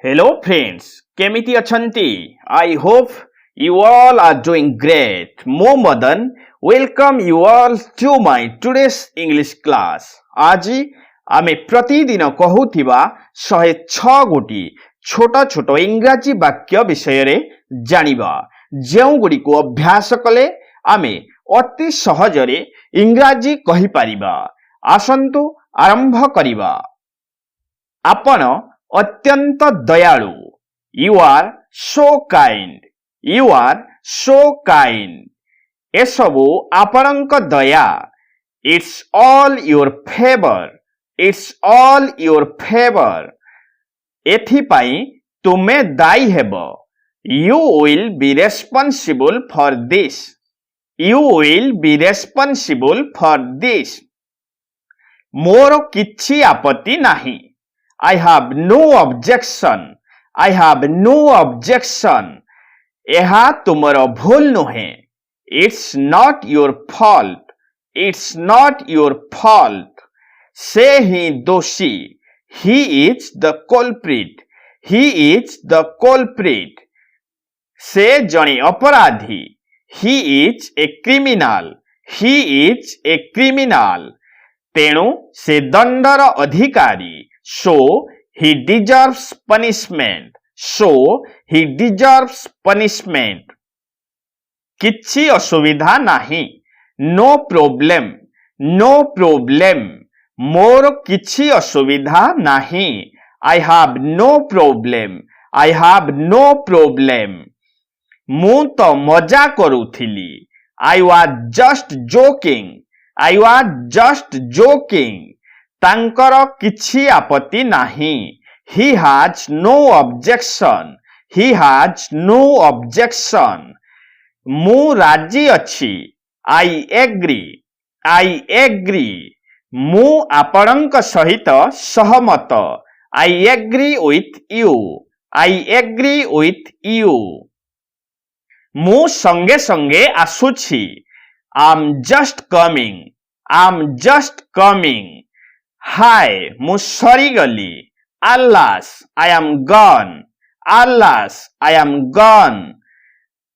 Hello friends, କେମିତି ଅଛନ୍ତି? I hope you all are doing great. ମୁଁ Madan welcome you all to my today's English class. ଆଜି ଆମେ ପ୍ରତିଦିନ କହୁଥିବା 106 ଗୋଟି ଛୋଟ ଛୋଟ ଇଂରାଜୀ ବାକ୍ୟ ବିଷୟରେ ଜାଣିବା ଯେଉଁଗୁଡ଼ିକୁ ଅଭ୍ୟାସ କଲେ ଆମେ ଅତି ସହଜରେ ଇଂରାଜୀ କହିପାରିବା। ଆସନ୍ତୁ ଆରମ୍ଭ କରିବା। ଆପଣ ଅତ୍ୟନ୍ତ ଦୟାଳୁ। You are so kind. You are so kind. ଏସବୁ ଆପଣଙ୍କ ଦୟା। It's all your favor. It's all your favor. ଏଥିପାଇଁ ତୁମେ ଦାୟୀ ହେବ। You will be responsible for this. You will be responsible for this. ମୋର କିଛି ଆପତ୍ତି ନାହିଁ। I have no objection. I have no objection. ଏହା ତୁମର ଭୁଲ ନୁହେଁ। It's not your fault. It's not your fault. ସେ ହିଁ ଦୋଷୀ। He is the culprit. He is the culprit. ସେ ଜଣେ ଅପରାଧୀ। He is a criminal. He is a criminal. ତେଣୁ ସେ ଦଣ୍ଡର ଅଧିକାରୀ। So he deserves punishment. So he deserves punishment. କିଛି ଅସୁବିଧା ନାହିଁ। No problem. No problem. ମୋର କିଛି ଅସୁବିଧା ନାହିଁ। I have no problem. I have no problem. ମୁଁ ତ ମଜା କରୁଥିଲି। I was just joking. I was just joking. ତାଙ୍କର କିଛି ଆପତ୍ତି ନାହିଁ। He has no objection. He has no objection. ମୁଁ ରାଜି ଅଛି। I agree. I agree. ମୁଁ ଆପଣଙ୍କ ସହିତ ସହମତ। I agree with you. I agree with you. ମୁଁ ସଙ୍ଗେ ସଙ୍ଗେ ଆସୁଛି। I'm just coming. I'm just coming. Hi, ମୁଁ ସରିଗଲି। Alas, I am gone. Alas, I am gone.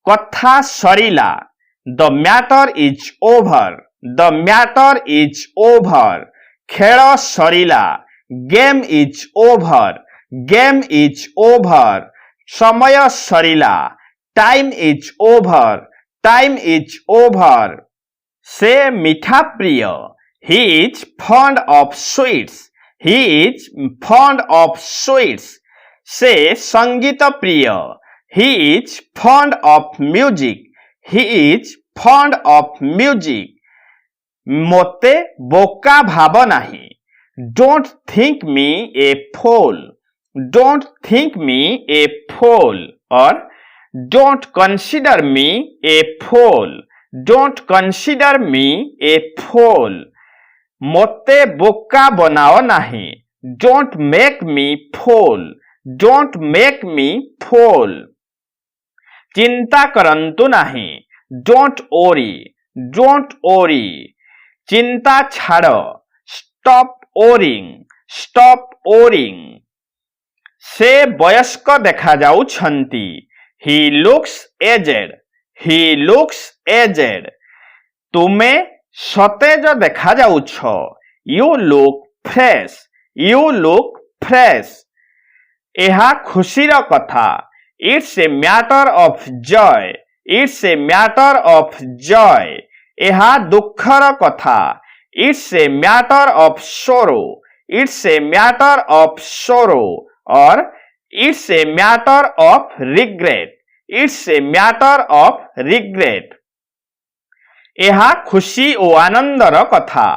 କଥା ସରିଲା। The matter is over. The matter is over. ଖେଳ ସରିଲା। Game is over. Game is over. ସମୟ ସରିଲା। Time is over. Time is over. ସେ ମିଠା ପ୍ରିୟ। He is fond of sweets. He is fond of sweets. ସେ ସଙ୍ଗୀତ ପ୍ରିୟ। He is fond of music. He is fond of music. ମୋତେ ବୋକା ଭାବ ନାହିଁ। Don't think me a fool. Don't think me a fool. Or don't consider me a fool. Don't consider me a fool. ମୋତେ ବୋକା ବନାଅ ନାହିଁ। Don't make me fool. Don't make me fool. ଚିନ୍ତା କରନ୍ତୁ ନାହିଁ। Don't worry. Don't worry. ଚିନ୍ତା ଛାଡ଼। Stop worrying. Stop worrying. ସେ ବୟସ୍କ ଦେଖାଯାଉଛନ୍ତି। He looks aged. He looks aged. ତୁମେ ସତେଜ ଦେଖାଯାଉଛ। You look fresh. You look fresh. ଏହା ଖୁସିର କଥା। It's a matter of joy. It's a matter of joy. ଏହା ଦୁଃଖର କଥା। It's a matter of sorrow. It's a matter of sorrow. Or it's a matter of regret. It's a matter of regret. ଏହା ଖୁସି ଓ ଆନନ୍ଦର କଥା।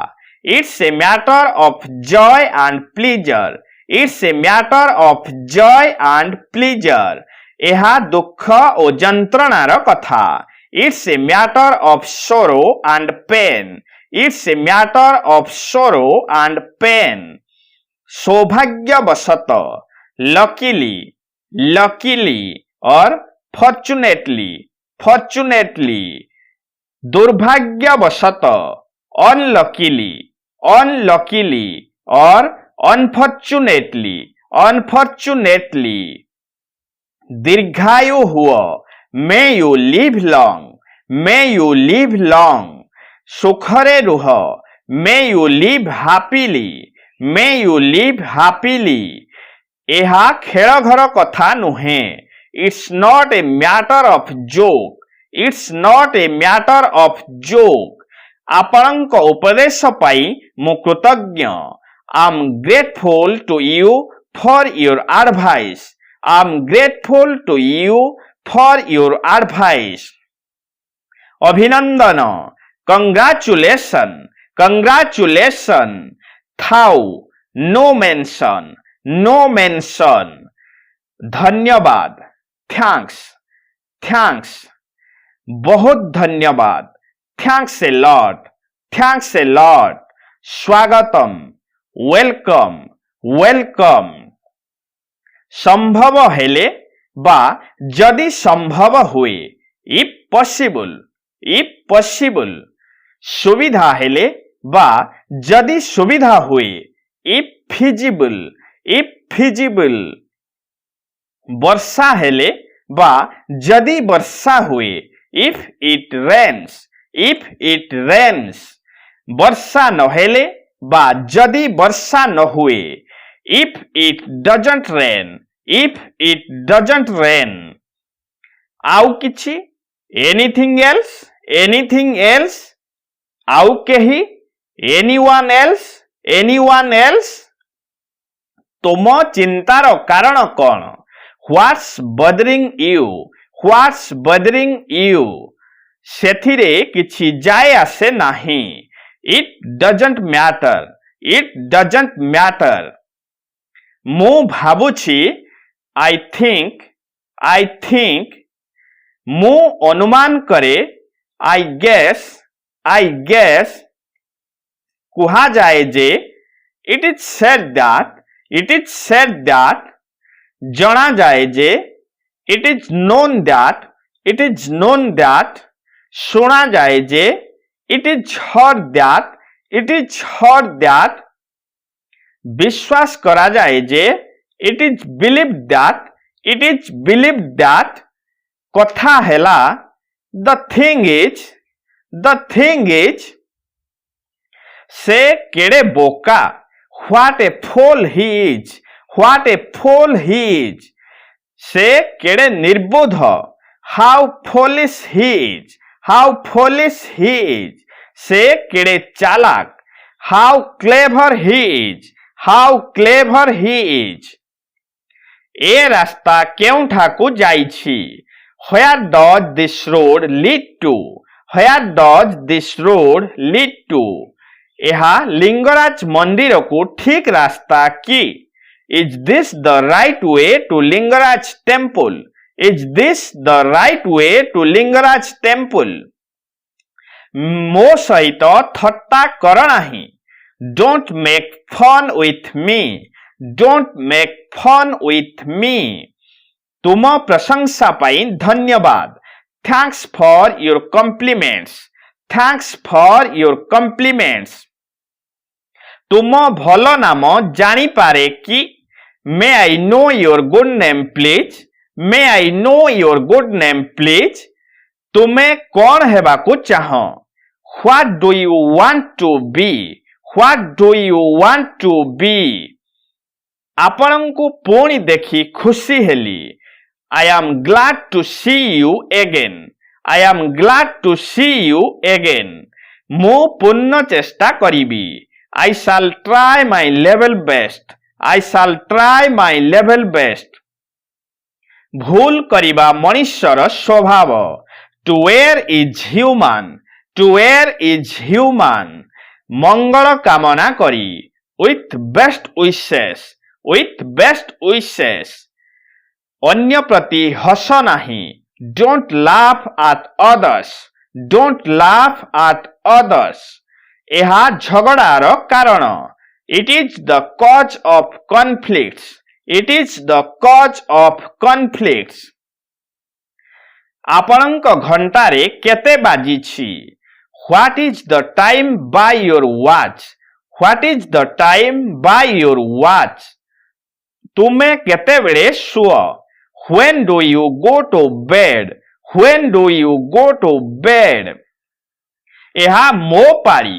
It's a matter of joy and pleasure. It's a matter of joy and pleasure. ଏହା ଦୁଃଖ ଓ ଯନ୍ତ୍ରଣାର କଥା। It's a matter of sorrow and pain. It's a matter of sorrow and pain. ସୌଭାଗ୍ୟବଶତଃ। Luckily. Luckily. Or fortunately. Fortunately. दुर्भाग्यवशतः। Unluckily. Unluckily. Or unfortunately. Unfortunately. दीर्घायु हुआ, may you live long, may you live long. सुखरे रुह, may you live happily, may you live happily. ଏହା ଖେଳ ଘର କଥା ନୁହେଁ। It's not a matter of joke, it's not a matter of joke. ଆପଣଙ୍କ ଉପଦେଶ ପାଇଁ ମୁଁ କୃତଜ୍ଞ। I am grateful to you for your advice, I am grateful to you for your advice. ଅଭିନନ୍ଦନ, କଂଗ୍ରାଚୁଲେସନ, କଂଗ୍ରାଚୁଲେସନ। ଥାଉ, नो मेंशन, नो मेंशन। धन्यवाद, thanks, thanks. बहुत धन्यवाद, thanks a lot, thanks a lot. स्वागतम, वेलकम, वेलकम। संभव हेले बा जदि संभव हुए, इफ पॉसिबल, इफ पॉसिबल। सुविधा हेले बा जदि सुविधा हुए, इफ फिजिबल, इफ फिजिबल। वर्षा हेले बा जदि वर्षा हुए, if it rains, if it rains. वर्षा न हेले बा जदि वर्षा न हुए, if it doesn't rain, if it doesn't rain. आउ किछि, एनीथिंग एल्स, एनीथिंग एल्स। आउ केही, एनीवन एल्स, एनीवन एल्स। तुम चिंतार कारण कौन? What's bothering you, what's bothering you. सेथिरे किछि जाय आसे नाही। It doesn't matter, it doesn't matter. मु भाबुछि, आई थिंक, आई थिंक। मु अनुमान करे, आई गेस, आई गेस। कुहा जाए जे, it is said that, it is said that. जना जाए जे, it is known that, it is known that. सुना जाए जे, it is heard that, it is heard that. विश्वास करा जाए जे, it is believe that, it is believe that. कथा हेला, the thing is, the thing is. से केड़े बोका, व्हाट ए फोल ही इज, व्हाट ए फोल ही इज। से केड़े निर्बोध, how foolish he is, how foolish he is. से केड़े चालाक, how clever he is, how clever he is. ए रास्ता केउठाकू जाइछि, where does this road lead to, where does this road lead to. यह लिंगराज मंदिर को ठीक रास्ता की? Is this the right way to Lingaraj temple, is this the right way to Lingaraj temple. मो सहित थट्टा कर नाही, don't make fun with me, don't make fun with me. तुम प्रशंसा पाई धन्यवाद, thanks for your compliments, thanks for your compliments. तुम भल नाम जानी पारे कि? May I know your good name please, may I know your good name please. तुम्हें कौन हेबा को चाह? What do you want to be, what do you want to be. आपन को पुणी देखी खुशी हेली। I am glad to see you again, I am glad to see you again. मु पूर्ण चेष्टा करिबी। I shall try my level best, I shall try my level best। भूल करिबा मनुष्यर स्वभाव। To err is human, to err is human। मंगल कामना करी, with best wishes, with best wishes। अन्य प्रति हस नाही, don't laugh at others, don't laugh at others। यह झगड़ार कारण। It is the cause of conflicts, it is the cause of conflicts. आपणक घंटारे केते बाजिछि? What is the time by your watch, what is the time by your watch. तुमे केते बेले सुओ? When do you go to bed? When do you go to bed? ଏହା ମୋ ପାଳି।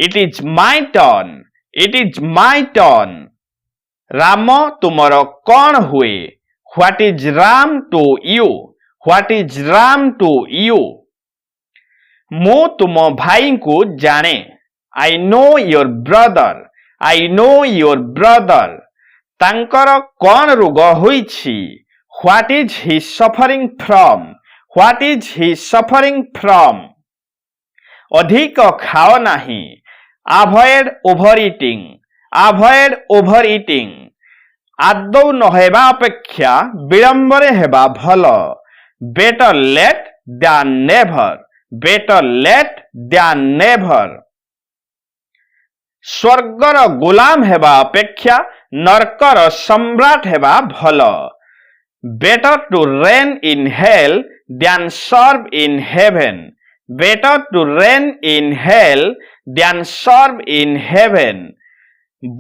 It is my turn. It is my turn. Ram ତୁମର କ'ଣ ହୁଏ? What is Ram to you? What is Ram to you? ମୁଁ ତୁମ ଭାଇଙ୍କୁ ଜାଣେ। I know your brother. I know your brother. ତାଙ୍କର କ'ଣ ରୋଗ ହୋଇଛି? What is he suffering from? What is he suffering from? ଅଧିକ ଖାଅ ନାହିଁ। Avoid overeating. Avoid overeating. ଆଦୌ ନ ହେବା ଅପେକ୍ଷା ବିଳମ୍ବରେ ହେବା ଭଲ। Better late than never. Better late than never. ସ୍ୱର୍ଗର ଗୋଲାମ ହେବା ଅପେକ୍ଷା ନର୍କର ସମ୍ରାଟ ହେବା ଭଲ। Better to reign in hell than serve in heaven. Better to reign in hell than serve in heaven.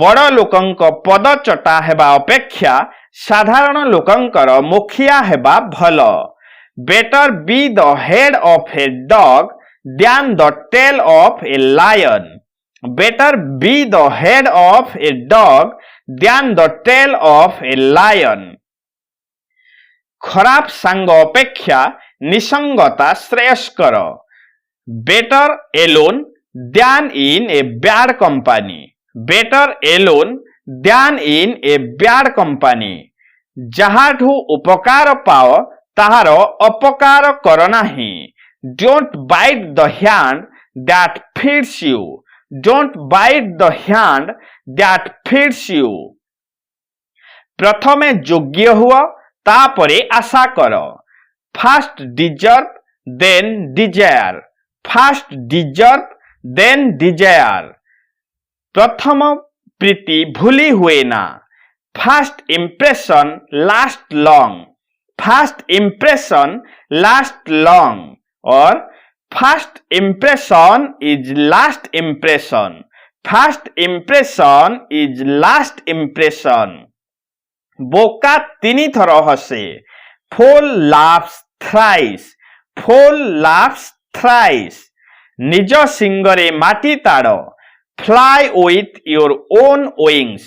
ବଡ଼ ଲୋକଙ୍କ ପଦଚଟା ହେବା ଅପେକ୍ଷା ସାଧାରଣ ଲୋକଙ୍କର ମୁଖିଆ ହେବା ଭଲ। Better be the head of a dog than the tail of a lion. Better be the head of a dog than the tail of a lion. ଖରାପ ସାଙ୍ଗ ଅପେକ୍ଷା ନିସଙ୍ଗତା ଶ୍ରେୟସ୍କର। Better alone than in a bad company. Better alone than in a bad company. ଯାହାଠୁ ଉପକାର ପାଅ ତାହାର ଅପକାର କର ନାହିଁ। Don't bite the hand that feeds you. Don't bite the hand that feeds you. ପ୍ରଥମେ ଯୋଗ୍ୟ ହୁଅ ତାପରେ ଆଶା କର। First deserve then desire. First deserve then desire. ପ୍ରଥମ ପ୍ରୀତି ଭୁଲି ହୁଏ ନା। First impression last long. First impression last long. or first impression is last impression. First impression is last impression. ବୋକା 3 ଥର ହସେ। Fool laughs thrice. Fool laughs thrice. ନିଜ ସିଙ୍ଗରେ ମାଟି ତାଡ଼। Fly with your own wings.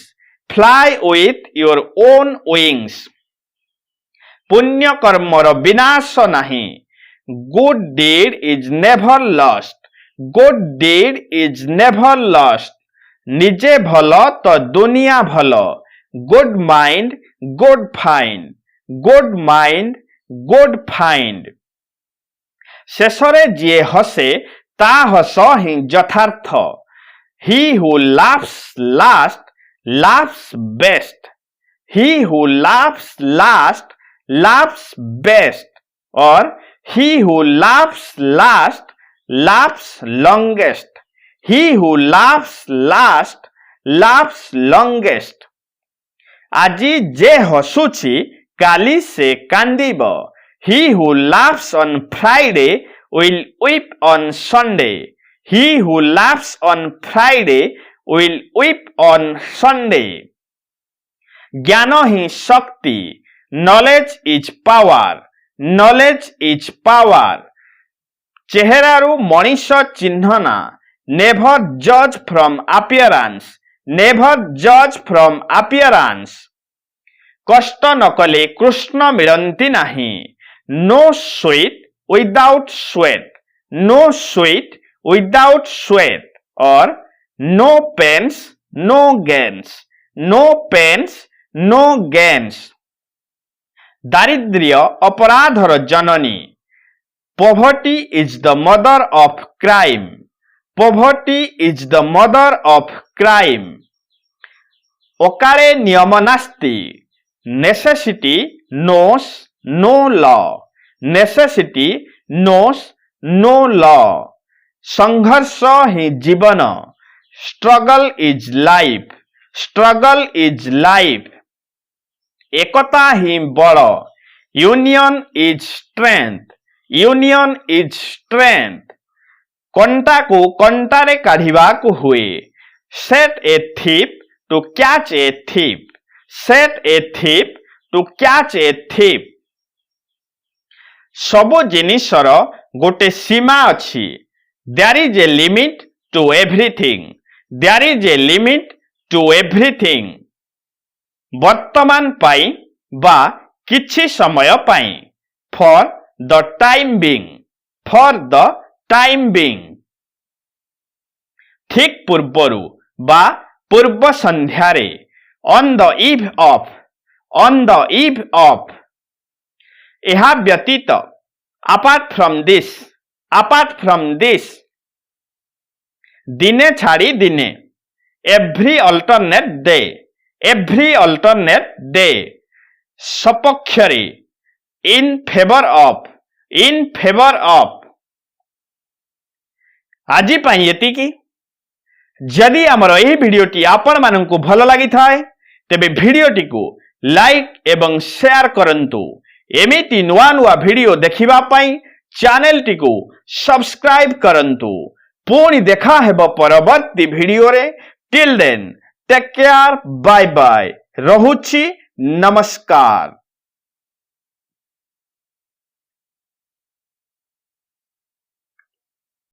Fly with your own wings. ପୁଣ୍ୟ କର୍ମର ବିନାଶ ନାହିଁ। Good deed is never lost. Good deed is never lost. ନିଜେ ଭଲ ତ ଦୁନିଆ ଭଲ। Good mind, good find. Good mind, good find. ଶେଷରେ ଯିଏ ହସେ ତା ହସ ହିଁ ଯଥାର୍ଥ। He who laughs last laughs best. He who laughs last laughs best. or he who laughs last laughs longest. He who laughs last laughs longest. ଆଜି ଯେ ହସୁଛି କାଲି ସେ କାନ୍ଦିବ। He who laughs on Friday will weep on Sunday. He who laughs on Friday will weep on Sunday. ଜ୍ଞାନ ହିଁ ଶକ୍ତି। Knowledge is power. Knowledge is power. ଚେହେରାରୁ ମଣିଷ ଚିହ୍ନ ନା। Never judge from appearance. Never judge from appearance. କଷ୍ଟ ନ କଲେ କୃଷ୍ଣ ମିଳନ୍ତି ନାହିଁ। No sweat without sweat. No sweat without sweat. or no pains, no gains. No pains, no gains. ଦାରିଦ୍ର୍ୟ ଅପରାଧର ଜନନୀ। Poverty is the mother of crime. Poverty is the mother of crime. ଅକାଳେ ନିୟମ ନାସ୍ତି। Necessity knows no law. Necessity knows no law. ସଂଘର୍ଷ ହିଁ ଜୀବନ। Struggle is life. Struggle is life. एकता ହିଁ ବଳ। Union is strength. Union is strength. କଣ୍ଟାକୁ କଣ୍ଟାରେ କାଢ଼ିବାକୁ ହୁଏ। Set a thief to catch a thief. Set a thief to catch a thief. सबो जिनिसर गोटे सीमा अछि there is a limit to everything there is a limit to everything वर्तमान पाई बा किछि समय पाई for the time being for the time being ठीक पूर्वरु बा पूर्व संध्यारे on the eve of on the eve of यह व्यतीत अपार्ट फ्रॉम दिस दिने छाड़ी दिने एवरी अल्टरनेट डे सपक्षरे इन फेवर ऑफ आज पाई एतिकी जदि आमर यही वीडियोटी आपण मानकु भल लगी थाए तेबे वीडियोटी को लाइक एवं शेयर करंतु एमिति नुआ नुआ वीडियो देखिबा पाई चैनल टी को सब्सक्राइब करंतु पुणी देखा हेबो परवर्ती वीडियो रे till then take care bye bye रहुछि नमस्कार।